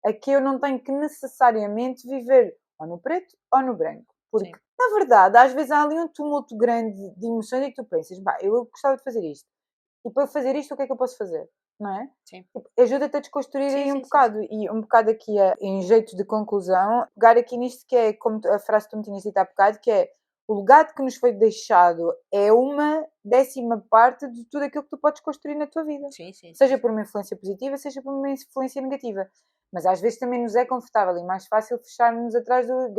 A que eu não tenho que necessariamente viver ou no preto ou no branco. Porque, Sim. na verdade, às vezes há ali um tumulto grande de emoções e que tu pensas, eu gostava de fazer isto. E para fazer isto, o que é que eu posso fazer? Não é? Sim. Ajuda-te a desconstruir Sim, aí um sim, bocado. sim. E um bocado aqui, em jeito de conclusão, pegar aqui nisto que é, como a frase que tu me tinhas dito há bocado, que é o legado que nos foi deixado é uma 10ª parte de tudo aquilo que tu podes construir na tua vida. Sim, sim, seja por uma influência positiva, seja por uma influência negativa. Mas às vezes também nos é confortável e mais fácil fecharmos atrás do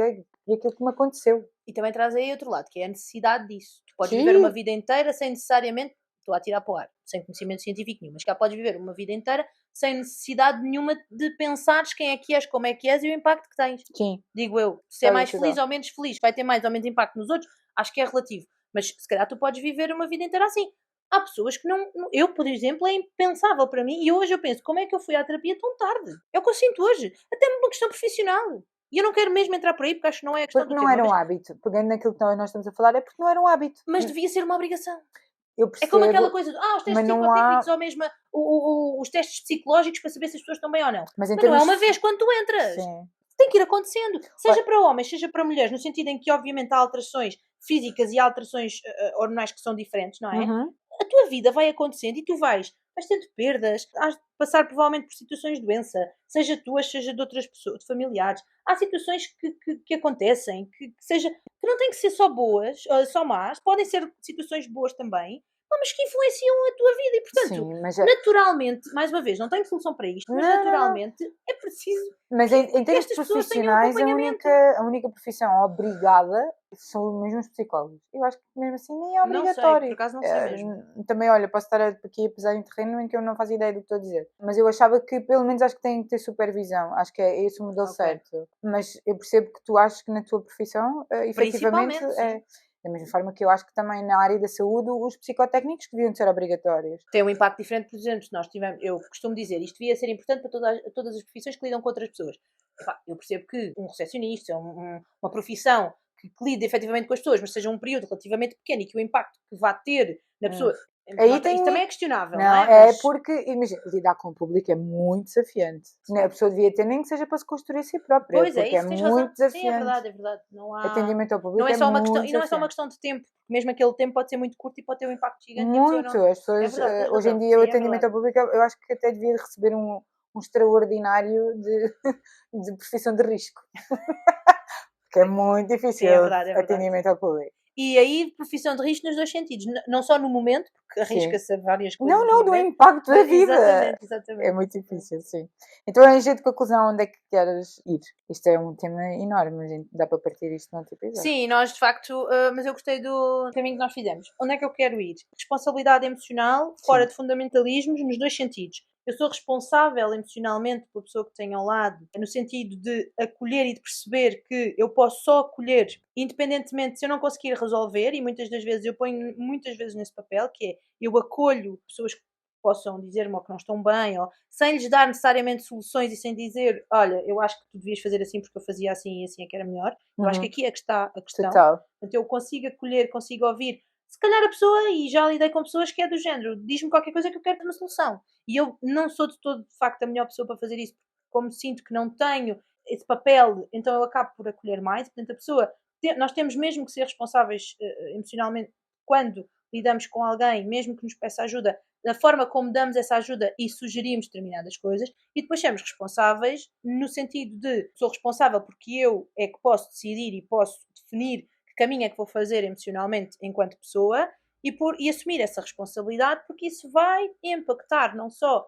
e aquilo que me aconteceu. E também traz aí outro lado, que é a necessidade disso. Tu podes Sim. viver uma vida inteira sem necessariamente, estou a tirar para o ar, sem conhecimento científico nenhum, mas cá podes viver uma vida inteira sem necessidade nenhuma de pensares quem é que és, como é que és e o impacto que tens. Sim. Digo eu, se é mais feliz ou menos feliz, vai ter mais ou menos impacto nos outros, acho que é relativo. Mas se calhar tu podes viver uma vida inteira assim. Há pessoas que não. Eu, por exemplo, é impensável para mim e hoje eu penso, como é que eu fui à terapia tão tarde? É o que eu sinto hoje. Até uma questão profissional. E eu não quero mesmo entrar por aí porque acho que não é a questão Porque do não tema. era um hábito. Pegando naquilo que nós estamos a falar, é porque não era um hábito. Mas devia ser uma obrigação. Eu É percebo, como aquela coisa de, os testes mas não psicotécnicos há. ou mesmo os testes psicológicos para saber se as pessoas estão bem ou não. Mas Mas não é uma vez quando tu entras. Sim. Tem que ir acontecendo. Seja para homens, seja para mulheres, no sentido em que, obviamente, há alterações físicas e alterações hormonais que são diferentes, não é? Uhum. A tua vida vai acontecendo e tu vais tendo perdas, has de passar provavelmente por situações de doença, seja tuas, seja de outras pessoas, de familiares. Há situações que acontecem, que não têm que ser só boas, só más, podem ser situações boas também, mas que influenciam a tua vida e, portanto, Sim, mas naturalmente, mais uma vez, não tenho solução para isto, mas Não. naturalmente é preciso Mas em que termos estas pessoas tenham profissionais, acompanhamento. a única profissão obrigada são mesmo os psicólogos. Eu acho que mesmo assim nem é Não sei, por obrigatório. acaso não sei mesmo. Também, olha, posso estar aqui a pisar em terreno em que eu não faço ideia do que estou a dizer. Mas eu achava que, pelo menos, acho que tem que ter supervisão. Acho que é esse o modelo certo. Mas eu percebo que tu achas que na tua profissão, efetivamente, Principalmente, sim. Da mesma forma que eu acho que também na área da saúde os psicotécnicos deviam ser obrigatórios. Tem um impacto diferente, por exemplo, se nós tivermos, eu costumo dizer, isto devia ser importante para todas as profissões que lidam com outras pessoas. Epá, eu percebo que um recepcionista, uma profissão que lide efetivamente com as pessoas, mas seja um período relativamente pequeno e que o impacto que vá ter na pessoa. Aí Isto também é questionável, não Não, é? porque, imagina, lidar com o público é muito desafiante. Sim. A pessoa devia ter nem que seja para se construir a si própria, Pois é, porque isso tens muito razão. desafiante. Sim, é verdade. Não há... Atendimento ao público Não é só uma muito questão, e não é só uma desafiante. questão de tempo, mesmo aquele tempo pode ser muito curto e pode ter um impacto gigante. Muito. As pessoas, verdade, tens hoje em razão. dia, o Sim, é atendimento verdade. ao público, eu acho que até devia receber um extraordinário de profissão de risco. Porque é muito difícil Sim, é verdade. atendimento ao público. E aí, profissão de risco nos dois sentidos. Não só no momento, porque arrisca-se a várias coisas. Não, do impacto da vida. Exatamente. É muito difícil, sim. Então, em jeito de conclusão, onde é que queres ir? Isto é um tema enorme, a gente dá para partir isto num outro episódio. Sim, nós de facto, mas eu gostei do caminho que nós fizemos. Onde é que eu quero ir? Responsabilidade emocional, fora de fundamentalismos, nos dois sentidos. Eu sou responsável emocionalmente pela pessoa que tenho ao lado, no sentido de acolher e de perceber que eu posso só acolher, independentemente se eu não conseguir resolver, e muitas das vezes eu ponho muitas vezes nesse papel, que é eu acolho pessoas que possam dizer-me ou que não estão bem, ou sem lhes dar necessariamente soluções e sem dizer, olha, eu acho que tu devias fazer assim porque eu fazia assim e assim é que era melhor. Eu acho que aqui é que está a questão. Total. Portanto, eu consigo acolher, consigo ouvir. Se calhar a pessoa, e já lidei com pessoas que é do género, diz-me qualquer coisa que eu quero ter uma solução. E eu não sou de todo, de facto, a melhor pessoa para fazer isso, como sinto que não tenho esse papel, então eu acabo por acolher mais. Portanto, a pessoa, nós temos mesmo que ser responsáveis emocionalmente quando lidamos com alguém, mesmo que nos peça ajuda, da forma como damos essa ajuda e sugerimos determinadas coisas, e depois somos responsáveis no sentido de sou responsável porque eu é que posso decidir e posso definir que caminho é que vou fazer emocionalmente enquanto pessoa e assumir essa responsabilidade, porque isso vai impactar não só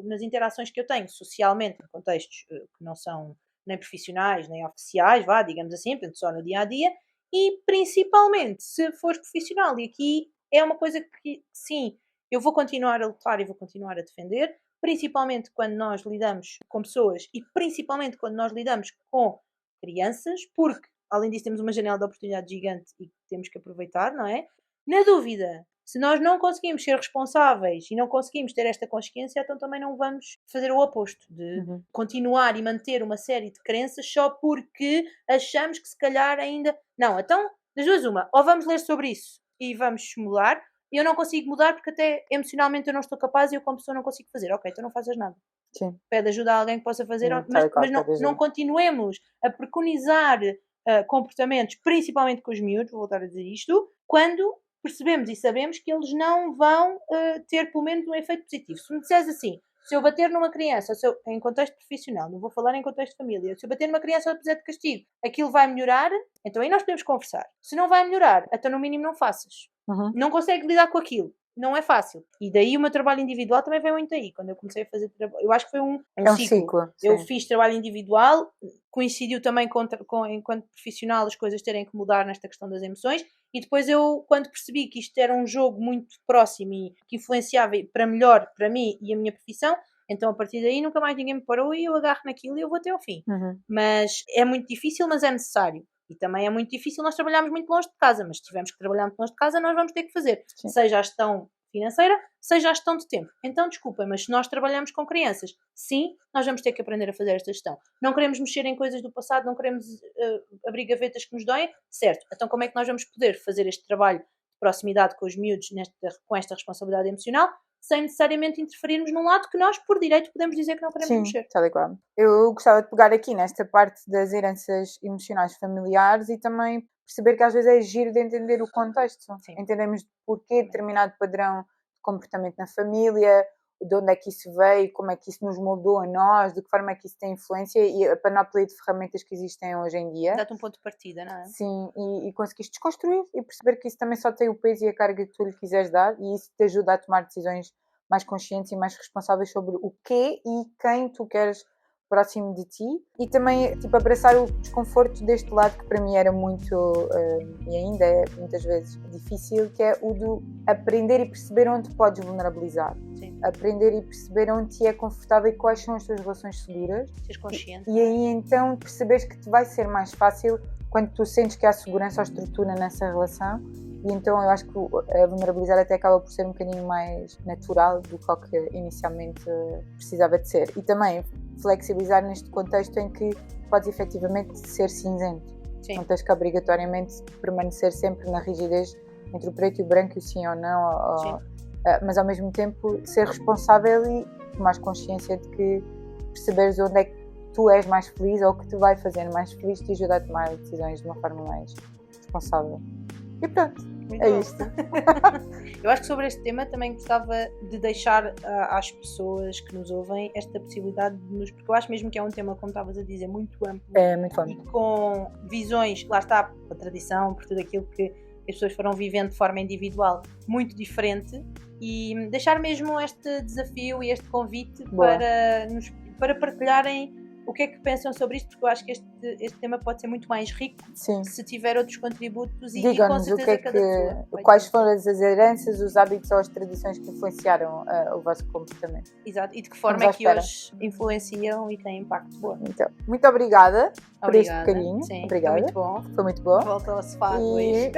nas interações que eu tenho socialmente em contextos que não são nem profissionais nem oficiais, digamos assim, portanto só no dia-a-dia, e principalmente se fores profissional, e aqui é uma coisa que sim, eu vou continuar a lutar e vou continuar a defender, principalmente quando nós lidamos com pessoas e principalmente quando nós lidamos com crianças, porque além disso temos uma janela de oportunidade gigante e temos que aproveitar, não é? Na dúvida, se nós não conseguimos ser responsáveis e não conseguimos ter esta consciência, então também não vamos fazer o oposto, de continuar e manter uma série de crenças só porque achamos que se calhar ainda... Não, então, das duas uma, ou vamos ler sobre isso e vamos mudar, e eu não consigo mudar porque até emocionalmente eu não estou capaz e eu como pessoa não consigo fazer. Ok, então não fazes nada. Sim. Pede ajuda a alguém que possa fazer, mas não continuemos a preconizar comportamentos, principalmente com os miúdos, vou voltar a dizer isto, quando percebemos e sabemos que eles não vão ter pelo menos um efeito positivo. Se me disseres assim, se eu bater numa criança, em contexto profissional, não vou falar em contexto de família, se eu bater numa criança ou puser de castigo, aquilo vai melhorar, então aí nós podemos conversar. Se não vai melhorar, até no mínimo não faças. Não consegue lidar com aquilo. Não é fácil. E daí o meu trabalho individual também veio muito aí. Quando eu comecei a fazer trabalho, eu acho que foi um ciclo. Eu fiz trabalho individual, coincidiu também enquanto profissional as coisas terem que mudar nesta questão das emoções, e depois eu, quando percebi que isto era um jogo muito próximo e que influenciava para melhor para mim e a minha profissão, então a partir daí nunca mais ninguém me parou e eu agarro naquilo e eu vou até ao fim. Mas é muito difícil, mas é necessário. E também é muito difícil nós trabalharmos muito longe de casa, mas se tivermos que trabalhar muito longe de casa, nós vamos ter que fazer. Sim. Seja a gestão financeira, seja a gestão de tempo. Então, desculpem, mas se nós trabalhamos com crianças, sim, nós vamos ter que aprender a fazer esta gestão. Não queremos mexer em coisas do passado, não queremos abrir gavetas que nos doem, certo. Então, como é que nós vamos poder fazer este trabalho de proximidade com os miúdos com esta responsabilidade emocional, sem necessariamente interferirmos num lado que nós, por direito, podemos dizer que não queremos mexer. Tal e qual. Eu gostava de pegar aqui nesta parte das heranças emocionais familiares e também perceber que às vezes é giro de entender o contexto. Sim. Entendemos porquê determinado padrão de comportamento na família, de onde é que isso veio, como é que isso nos moldou a nós, de que forma é que isso tem influência e a panóplia de ferramentas que existem hoje em dia. Dá-te um ponto de partida, não é? Sim, e conseguiste desconstruir e perceber que isso também só tem o peso e a carga que tu lhe quiseres dar, e isso te ajuda a tomar decisões mais conscientes e mais responsáveis sobre o quê e quem tu queres próximo de ti, e também tipo, abraçar o desconforto deste lado que para mim era muito e ainda é muitas vezes difícil, que é o de aprender e perceber onde podes vulnerabilizar. Sim. Aprender e perceber onde te é confortável e quais são as tuas relações seguras. Seres consciente. E aí então perceberes que te vai ser mais fácil quando tu sentes que há segurança ou estrutura nessa relação. E então eu acho que a vulnerabilizar até acaba por ser um bocadinho mais natural do que o que inicialmente precisava de ser. E também flexibilizar neste contexto em que podes efetivamente ser cinzento. Sim. Não tens que obrigatoriamente permanecer sempre na rigidez entre o preto e o branco, e o sim ou não. Mas ao mesmo tempo ser responsável e tomar consciência de que perceberes onde é que tu és mais feliz ou o que te vai fazer mais feliz, te ajuda a tomar decisões de uma forma mais responsável. E pronto. Muito bom. Isto. Eu acho que sobre este tema também gostava de deixar às pessoas que nos ouvem esta possibilidade de nos... Porque eu acho mesmo que é um tema, como estavas a dizer, muito amplo. É, muito amplo. E com visões, lá está, por tradição, por tudo aquilo que as pessoas foram vivendo de forma individual, muito diferente. E deixar mesmo este desafio e este convite para partilharem o que é que pensam sobre isto, porque eu acho que este tema pode ser muito mais rico se tiver outros contributos e com Digam-nos certeza o que é cada pessoa. quais foram as heranças, os hábitos ou as tradições que influenciaram o vosso comportamento. Exato, e de que forma é que hoje influenciam e têm impacto bom. Então, muito obrigada por este bocadinho. Sim, obrigada. Foi muito bom. Volta ao sofá hoje.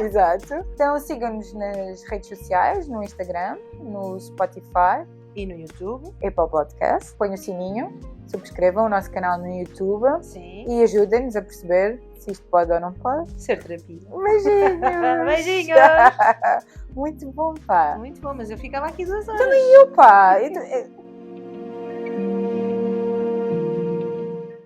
Exato. Então sigam-nos nas redes sociais, no Instagram, no Spotify e no YouTube, Apple Podcast. Ponham o sininho, subscrevam o nosso canal no YouTube. Sim. E ajudem-nos a perceber se isto pode ou não pode ser terapia. Beijinhos! Beijinhos! Muito bom, pá. Muito bom, mas eu ficava aqui 2 horas. Também eu, pá.